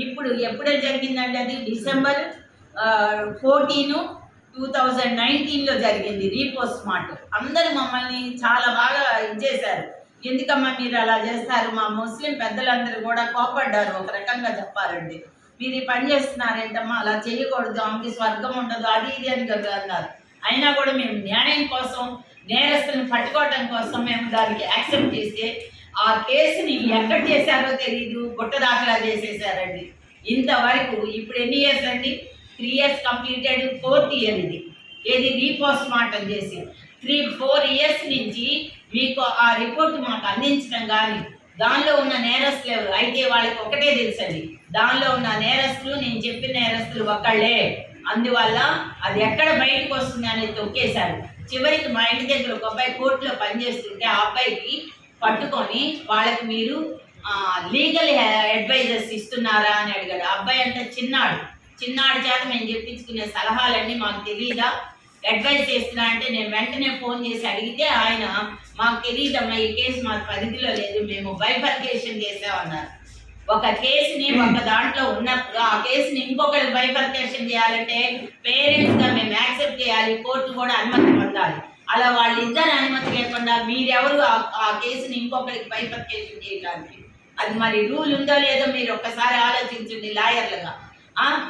Speaker 15: ఇప్పుడు ఎప్పుడే జరిగిందంటే అది డిసెంబర్ 14, 2019లో జరిగింది రీపోస్ట్ మార్టం. అందరూ మమ్మల్ని చాలా బాగా ఇచ్చేశారు. ఎందుకమ్మా మీరు అలా చేస్తారు? మా ముస్లిం పెద్దలందరూ కూడా కోపడ్డారు. ఒక రకంగా చెప్పాలంటే మీరు ఈ పని చేస్తున్నారేంటమ్మా, అలా చేయకూడదు, ఆమెకి స్వర్గం ఉండదు, అది ఇది అని కదా అన్నారు. అయినా కూడా మేము న్యాయం కోసం, నేరస్తులను పట్టుకోవటం కోసం మేము దానికి యాక్సెప్ట్ చేస్తే ఆ కేసుని ఎక్కడ చేశారో తెలియదు, గుట్ట దాఖలా చేసేసారండి. ఇంతవరకు ఇప్పుడు ఎన్ని ఇయర్స్ అండి? 3 ఇయర్స్ కంప్లీటెడ్, 4th ఇయర్ ఇది. ఏది రీపోస్ట్ మార్టం చేసి 3-4 ఇయర్స్ నుంచి మీకు ఆ రిపోర్ట్ మాకు అందించడం కానీ దానిలో ఉన్న నేరస్తులు ఎవరు అయితే వాళ్ళకి ఒకటే తెలుసండి, దానిలో ఉన్న నేరస్తులు నేను చెప్పిన నేరస్తులు ఒక్కళ్ళే. అందువల్ల అది ఎక్కడ బయటకు వస్తుంది అనేది తొక్కేశారు. చివరికి మా ఇంటి దగ్గర ఒక అబ్బాయి కోర్టులో పనిచేస్తుంటే ఆ అబ్బాయికి పట్టుకొని వాళ్ళకి మీరు లీగల్ అడ్వైజర్స్ ఇస్తున్నారా అని అడిగాడు. ఆ అబ్బాయి అంటే చిన్నాడు చేత మేము చెప్పించుకునే సలహాలన్నీ మాకు తెలియదా, అడ్వైజ్ చేస్తున్నా అంటే నేను వెంటనే ఫోన్ చేసి అడిగితే ఆయన మాకు తెలియదమ్మా, ఈ కేసు మాకు పరిధిలో లేదు, మేము బైఫర్కేషన్ చేసామన్నారు. ఒక కేసుని ఒక దాంట్లో ఉన్నప్పుడు ఆ కేసుని ఇంకొకరికి బైఫర్కేషన్ చేయాలంటే పేరెంట్స్గా మేము యాక్సెప్ట్ చేయాలి, కోర్టు కూడా అనుమతి పొందాలి. అలా వాళ్ళిద్దరు అనుమతి లేకుండా మీరెవరు ఆ కేసుని ఇంకొకరికి బైఫర్కేషన్ చేయడానికి? అది మరి రూల్ ఉందో లేదో మీరు ఒక్కసారి ఆలోచించండి లాయర్లుగా.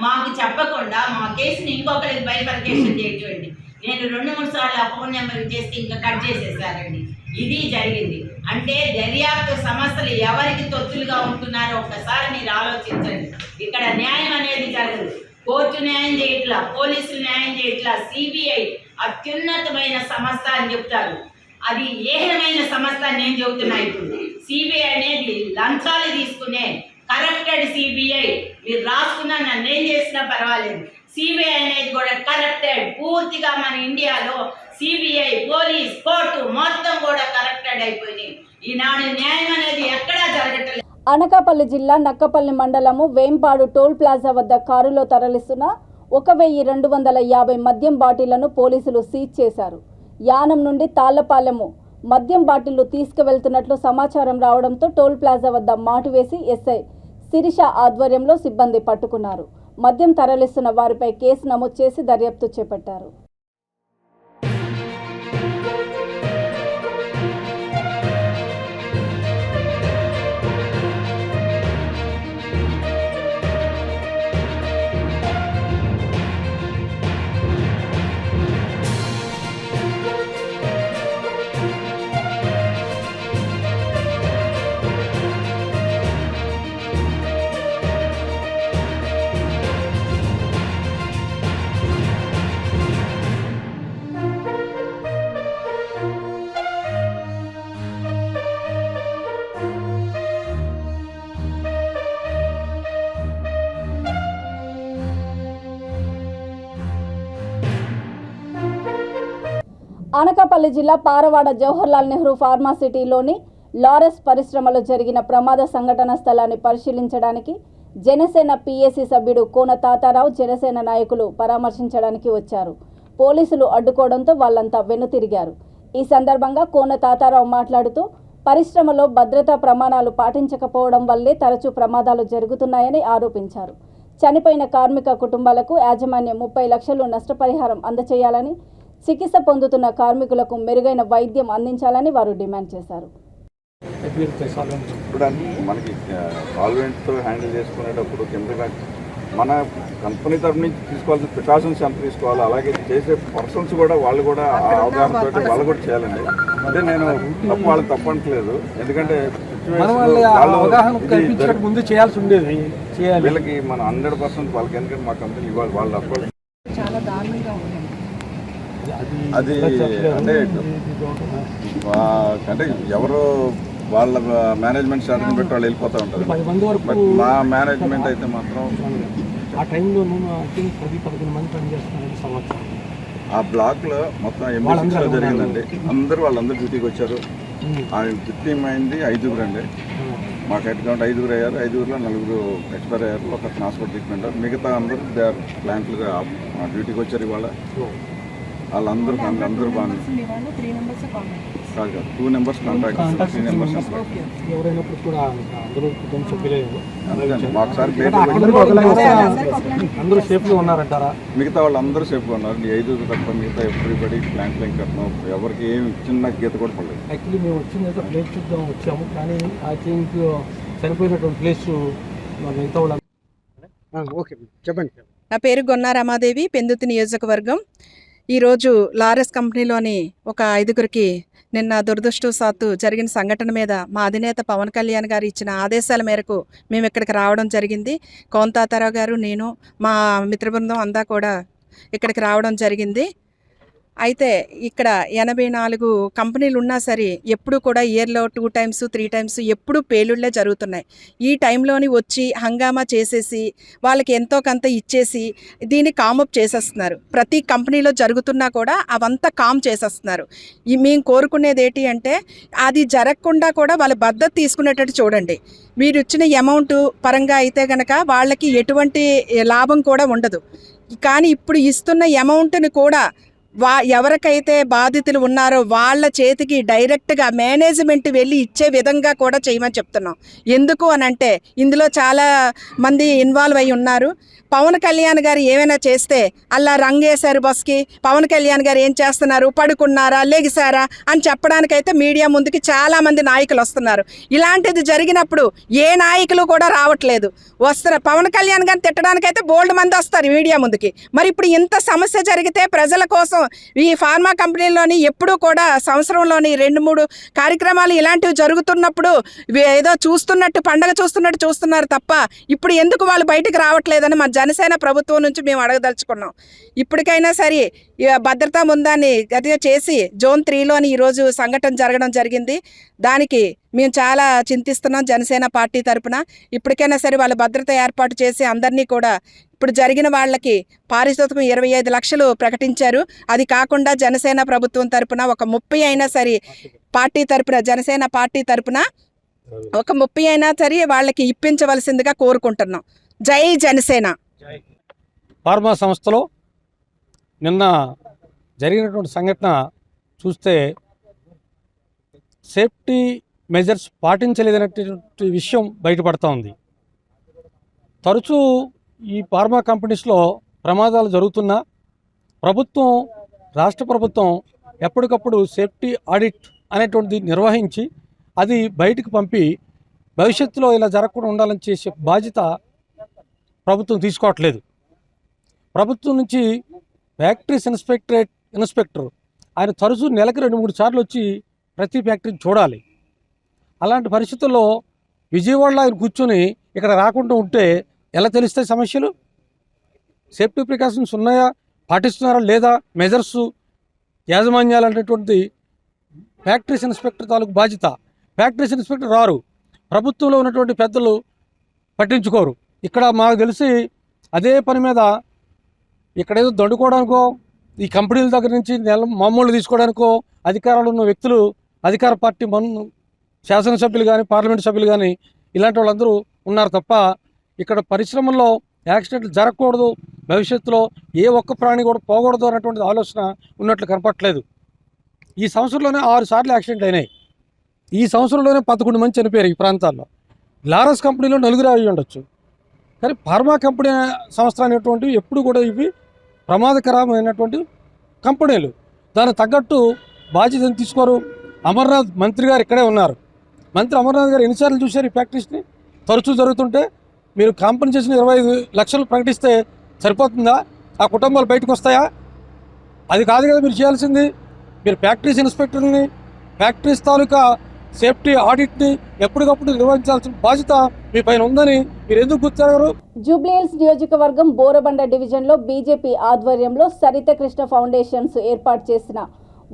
Speaker 15: మాకు చెప్పకుండా మా కేసుని ఇంకొకరికి బైఫర్కేషన్ చేయటండి. నేను 2-3 సార్లు ఆ ఫోన్ నెంబర్కి చేస్తే ఇంకా కట్ చేసేసారండి. ఇది జరిగింది. అంటే దర్యాప్తు సంస్థలు ఎవరికి తొత్తులుగా ఉంటున్నారో ఒక్కసారి మీరు ఆలోచించండి. ఇక్కడ న్యాయం అనేది జరగదు. కోర్టు న్యాయం చేయట్లా, పోలీసులు న్యాయం చేయట్లా, సిబిఐ అత్యున్నతమైన సంస్థ అని చెప్తారు, అది ఏహమైన సంస్థ అని నేను చెబుతున్నా. ఇప్పుడు సిబిఐ అనేది లంచాలు తీసుకునే కరప్టెడ్ సిబిఐ. మీరు రాసుకున్నా నన్ను ఏం చేసినా పర్వాలేదు, సిబిఐ అనేది కూడా కరప్టెడ్. పూర్తిగా మన ఇండియాలో సిబిఐ, పోలీస్, కోర్టు మొత్తం కూడా కరప్టెడ్ అయిపోయినాయి. ఈనాడు న్యాయం అనేది ఎక్కడా జరగట్లేదు.
Speaker 1: అనకాపల్లి జిల్లా నక్కపల్లి మండలము వేంపాడు టోల్ ప్లాజా వద్ద కారులో తరలిస్తున్న 1250 మద్యం బాటిళ్లను పోలీసులు సీజ్ చేశారు. యానం నుండి తాళ్లపాలెము మద్యం బాటిళ్లు తీసుకువెళ్తున్నట్లు సమాచారం రావడంతో టోల్ ప్లాజా వద్ద మాటు వేసి ఎస్ఐ శిరీష ఆధ్వర్యంలో సిబ్బంది పట్టుకున్నారు. మద్యం తరలిస్తున్న వారిపై కేసు నమోదు చేసి దర్యాప్తు చేపట్టారు. అనకాపల్లి జిల్లా పారవాడ జవహర్లాల్ నెహ్రూ ఫార్మాసిటీలోని లారెస్ పరిశ్రమలో జరిగిన ప్రమాద సంఘటన స్థలాన్ని పరిశీలించడానికి జనసేన పిఎసి సభ్యుడు కోన తాతారావు జనసేన నాయకులు పరామర్శించడానికి వచ్చారు. పోలీసులు అడ్డుకోవడంతో వాళ్ళంతా వెనుతిరిగారు. ఈ సందర్భంగా కోన తాతారావు మాట్లాడుతూ పరిశ్రమలో భద్రతా ప్రమాణాలు పాటించకపోవడం వల్లే తరచూ ప్రమాదాలు జరుగుతున్నాయని ఆరోపించారు. చనిపోయిన కార్మిక కుటుంబాలకు యాజమాన్యం 30 లక్షలు నష్టపరిహారం అందజేయాలని, చికిత్స పొందుతున్న కార్మికులకు మెరుగైన వైద్యం అందించాలని వారు డిమాండ్ చేశారు.
Speaker 16: మనకి సాల్వెంట్తో హ్యాండిల్ చేసుకునేటప్పుడు కెమికల్ మన కంపెనీ తరఫు నుంచి తీసుకోవాల్సిన ప్రికాషన్స్ ఎంత తీసుకోవాలో, అలాగే చేసే పర్సన్స్ కూడా వాళ్ళు కూడా అవగాహనతో వాళ్ళు కూడా చేయాలండి. అంటే నేను తప్పు వాళ్ళని తప్పట్లేదు, ఎందుకంటే
Speaker 13: ముందు చేయాల్సి ఉండేది.
Speaker 16: వీళ్ళకి మనం 100% వాళ్ళకి, ఎందుకంటే మా కంపెనీ ఇవ్వాలి వాళ్ళు అప్పుడు
Speaker 14: చాలా దారుణంగా ఉంది.
Speaker 16: అది అంటే ఎవరు వాళ్ళ మేనేజ్మెంట్ స్టార్ట్ని బట్టి వాళ్ళు వెళ్ళిపోతూ ఉంటుంది. బట్ మా మేనేజ్మెంట్ అయితే మాత్రం
Speaker 13: ఆ టైంలో 10-11 మంది పనిచేస్తున్నాను సంవత్సరం.
Speaker 16: ఆ బ్లాక్లో మొత్తం ఎంబీసీలో జరిగిందండి. వాళ్ళందరూ డ్యూటీకి వచ్చారు. ఆయన డ్యూటీ అయింది 5 అండి. మాకు హెడ్ కౌంట్ 5 అయ్యారు. 5లో 4 ఎక్స్పైర్ అయ్యారు. ఒక హాస్పిటల్ ట్రీట్మెంట్. మిగతా అందరూ ప్లాంట్లుగా డ్యూటీకి వచ్చారు. ఇవాళ వాళ్ళందరూ బాగున్నారు. కాదు 2 నెంబర్స్ కాంట్రాక్ట్, 3 నెంబర్స్
Speaker 13: అందరూ సేఫ్గా ఉన్నారంటారా?
Speaker 16: మిగతా వాళ్ళు అందరూ సేఫ్గా ఉన్నారు. 5 తప్ప మిగతా ఎవ్రీబడి ప్లాంట్ లైన్ కట్టడం, ఎవరికి ఏమి చిన్న గీత కూడా పడలేదు.
Speaker 13: యాక్చువల్లీ మేము వచ్చింది అయితే ప్లేస్ చూద్దాం వచ్చాము, కానీ ఐ థింక్ చనిపోయినటువంటి ప్లేస్ మిగతా వాళ్ళు. ఓకే చెప్పండి.
Speaker 17: నా పేరు గొన్నా రమాదేవి, పెందుతి నియోజకవర్గం. ఈరోజు లారెస్ కంపెనీలోని ఒక 5గురికి నిన్న దురదృష్టవశాత్తు జరిగిన సంఘటన మీద మా అధినేత పవన్ కళ్యాణ్ గారు ఇచ్చిన ఆదేశాల మేరకు మేము ఇక్కడికి రావడం జరిగింది. కోన తాతారావు గారు, నేను, మా మిత్రబృందం అంతా కూడా ఇక్కడికి రావడం జరిగింది. అయితే ఇక్కడ 84 కంపెనీలు ఉన్నా సరే ఎప్పుడు కూడా ఇయర్లో 2 times 3 times ఎప్పుడు పేలుళ్లే జరుగుతున్నాయి. ఈ టైంలోని వచ్చి హంగామా చేసేసి వాళ్ళకి ఎంతో కొంత ఇచ్చేసి దీన్ని కామప్ చేసేస్తున్నారు. ప్రతి కంపెనీలో జరుగుతున్నా కూడా అవంతా కామ్ చేసేస్తున్నారు. మేము కోరుకునేది ఏంటి అంటే అది జరగకుండా కూడా వాళ్ళ భద్రత తీసుకునేటట్టు చూడండి. మీరు ఇచ్చిన అమౌంట్ పరంగా అయితే కనుక వాళ్ళకి ఎటువంటి లాభం కూడా ఉండదు. కానీ ఇప్పుడు ఇస్తున్న అమౌంట్ని కూడా ఎవరికైతే బాధితులు ఉన్నారో వాళ్ళ చేతికి డైరెక్ట్గా మేనేజ్మెంట్ వెళ్ళి ఇచ్చే విధంగా కూడా చేయమని చెప్తున్నాం. ఎందుకు అని అంటే ఇందులో చాలా మంది ఇన్వాల్వ్ అయి ఉన్నారు. పవన్ కళ్యాణ్ గారు ఏమైనా చేస్తే అలా రంగేశారు బస్కి, పవన్ కళ్యాణ్ గారు ఏం చేస్తున్నారు, పడుకున్నారా, లెగిసారా అని చెప్పడానికైతే మీడియా ముందుకి చాలామంది నాయకులు వస్తున్నారు. ఇలాంటిది జరిగినప్పుడు ఏ నాయకులు కూడా రావట్లేదు. వస్తారు పవన్ కళ్యాణ్ గారిని తిట్టడానికైతే బోల్డ్ మంది వస్తారు మీడియా ముందుకి. మరి ఇప్పుడు ఇంత సమస్య జరిగితే ప్రజల కోసం ఈ ఫార్మా కంపెనీలోని ఎప్పుడూ కూడా సంవత్సరంలోని 2-3 కార్యక్రమాలు ఇలాంటివి జరుగుతున్నప్పుడు ఏదో చూస్తున్నట్టు పండగ చూస్తున్నట్టు చూస్తున్నారు తప్ప ఇప్పుడు ఎందుకు వాళ్ళు బయటకు రావట్లేదని మా జనసేన ప్రభుత్వం నుంచి మేము అడగదలుచుకున్నాం. ఇప్పటికైనా సరే భద్రతా ముందాన్ని గట్టిగా చేసి జోన్ 3లోని ఈరోజు సంఘటన జరగడం జరిగింది. దానికి మేము చాలా చింతిస్తున్నాం జనసేన పార్టీ తరపున. ఇప్పటికైనా సరే వాళ్ళ భద్రత ఏర్పాటు చేసి అందరినీ కూడా ఇప్పుడు జరిగిన వాళ్ళకి పారితోషికం 25 లక్షలు ప్రకటించారు. అది కాకుండా జనసేన ప్రభుత్వం తరపున ఒక 30 అయినా సరే పార్టీ తరపున జనసేన పార్టీ తరపున ఒక 30 అయినా సరే వాళ్ళకి ఇప్పించవలసిందిగా కోరుకుంటున్నాం. జై జనసేన.
Speaker 13: ఫార్మా సంస్థలో నిన్న జరిగినటువంటి సంఘటన చూస్తే సేఫ్టీ మెజర్స్ పాటించలేదనేటువంటి విషయం బయటపడతా ఉంది. తరచూ ఈ ఫార్మా కంపెనీస్లో ప్రమాదాలు జరుగుతున్నా ప్రభుత్వం, రాష్ట్ర ప్రభుత్వం ఎప్పటికప్పుడు సేఫ్టీ ఆడిట్ అనేటువంటిది నిర్వహించి అది బయటకు పంపి భవిష్యత్తులో ఇలా జరగకుండా ఉండాలని చేసే బాధ్యత ప్రభుత్వం తీసుకోవట్లేదు. ప్రభుత్వం నుంచి ఫ్యాక్టరీస్ ఇన్స్పెక్టర్ ఆయన తరచూ నెలకు 2-3 సార్లు వచ్చి ప్రతి ఫ్యాక్టరీని చూడాలి. అలాంటి పరిస్థితుల్లో విజయవాడలో ఆయన కూర్చొని ఇక్కడ రాకుండా ఉంటే ఎలా తెలుస్తాయి సమస్యలు? సేఫ్టీ ప్రికాషన్స్ ఉన్నాయా, పాటిస్తున్నారా లేదా, మెజర్స్ యాజమాన్యాలు అనేటువంటిది ఫ్యాక్టరీస్ ఇన్స్పెక్టర్ తాలూకు బాధ్యత. ఫ్యాక్టరీస్ ఇన్స్పెక్టర్ రారు, ప్రభుత్వంలో ఉన్నటువంటి పెద్దలు పట్టించుకోరు. ఇక్కడ మాకు తెలిసి అదే పని మీద ఇక్కడేదో దండుకోవడానికో ఈ కంపెనీల దగ్గర నుంచి మామూలు తీసుకోవడానికో అధికారాలు ఉన్న వ్యక్తులు, అధికార పార్టీ శాసనసభ్యులు కానీ పార్లమెంట్ సభ్యులు కానీ ఇలాంటి వాళ్ళందరూ ఉన్నారు తప్ప
Speaker 18: ఇక్కడ పరిశ్రమల్లో యాక్సిడెంట్లు జరగకూడదు, భవిష్యత్తులో ఏ ఒక్క ప్రాణి కూడా పోకూడదు అన్నటువంటి ఆలోచన ఉన్నట్లు కనపట్లేదు. ఈ సంవత్సరంలోనే 6 సార్లు యాక్సిడెంట్ అయినాయి. ఈ సంవత్సరంలోనే 11 మంది చనిపోయారు ఈ ప్రాంతాల్లో. లారస్ కంపెనీలో 4 అయి ఉండొచ్చు, కానీ ఫార్మా కంపెనీ సంస్థ అనేటువంటివి ఎప్పుడు కూడా ఇవి ప్రమాదకరమైనటువంటి కంపెనీలు. దానికి తగ్గట్టు బాధ్యతను తీసుకోరు. అమర్నాథ్ మంత్రి గారు ఇక్కడే ఉన్నారు. మంత్రి అమర్నాథ్ గారు ఎన్నిసార్లు చూశారు ఈ ప్రాక్టీస్ని? తరచూ జరుగుతుంటే మీరు కాంపెన్సేషన్ 25 లక్షలు ప్రకటిస్తే సరిపోతుందా? ఆ కుటుంబాలు బయటకు వస్తాయా? అది కాదు కదా మీరు చేయాల్సింది. మీరు ఫ్యాక్టరీస్ ఇన్స్పెక్టర్ని, ఫ్యాక్టరీస్ తాలూకా సేఫ్టీ ఆడిట్ని ఎప్పటికప్పుడు నిర్వహించాల్సిన బాధ్యత మీ పైన ఉందని మీరు ఎందుకు గుర్తించారు?
Speaker 1: జూబ్లీహిల్స్ నియోజకవర్గం బోరబండ డివిజన్లో బీజేపీ ఆధ్వర్యంలో సరిత కృష్ణ ఫౌండేషన్స్ ఏర్పాటు చేసిన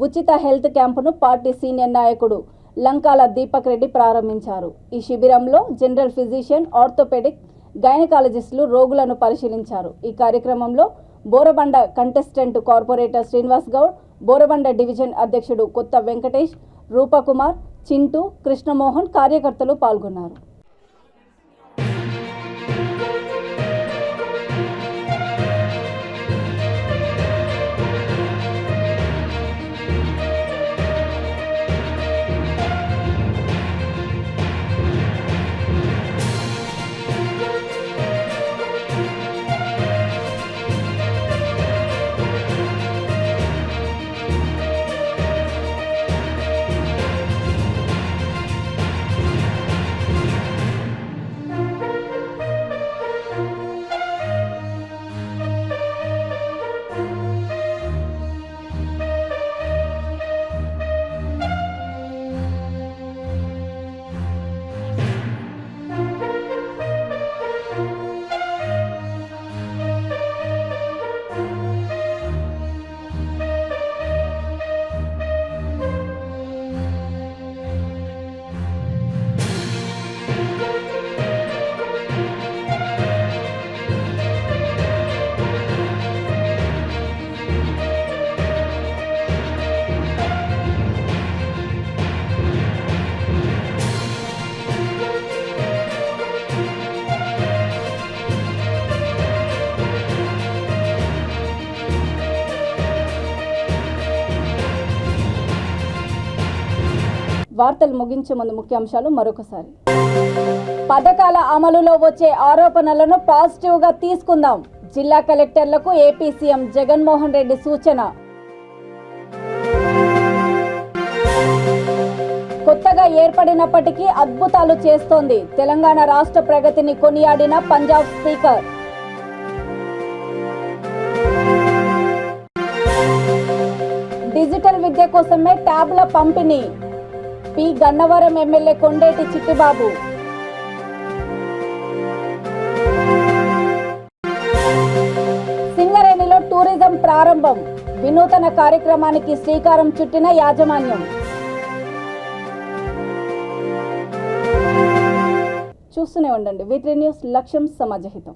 Speaker 1: ఉచిత హెల్త్ క్యాంపును పార్టీ సీనియర్ నాయకుడు లంకాల దీపక్ రెడ్డి ప్రారంభించారు. ఈ శిబిరంలో జనరల్ ఫిజిషియన్, ఆర్థోపెడిక్, గైనకాలజిస్టులు రోగులను పరిశీలించారు. ఈ కార్యక్రమంలో Borabanda contestant corporator Srinivas Goud, Borabanda division అధ్యక్షుడు కొత్త వెంకటేష్, రూపకుమార్, చింటూ, కృష్ణమోహన్ కార్యకర్తలు పాల్గొన్నారు. వార్తలు ముగించే ముందు ముఖ్యాంశాలు మరొకసారి. పథకాల అమలులో వచ్చే ఆరోపణలను పాజిటివ్గా తీసుకుందాం. జిల్లా కలెక్టర్లకు ఏపీ సీఎం జగన్మోహన్ రెడ్డి సూచన. కొత్తగా ఏర్పడినప్పటికీ అద్భుతాలు చేస్తోంది. తెలంగాణ రాష్ట్ర ప్రగతిని కొనియాడిన పంజాబ్ స్పీకర్. డిజిటల్ విద్య కోసమే ట్యాబ్ల పంపిణీ. P Gannavaram MLA Kondeti Chittibabu. సింగరేణిలో టూరిజం ప్రారంభం. వినూతన కార్యక్రమానికి శ్రీకారం చుట్టిన యాజమాన్యం. చూస్తూనే ఉండండి V3 న్యూస్, లక్ష్యం సమాజహితం.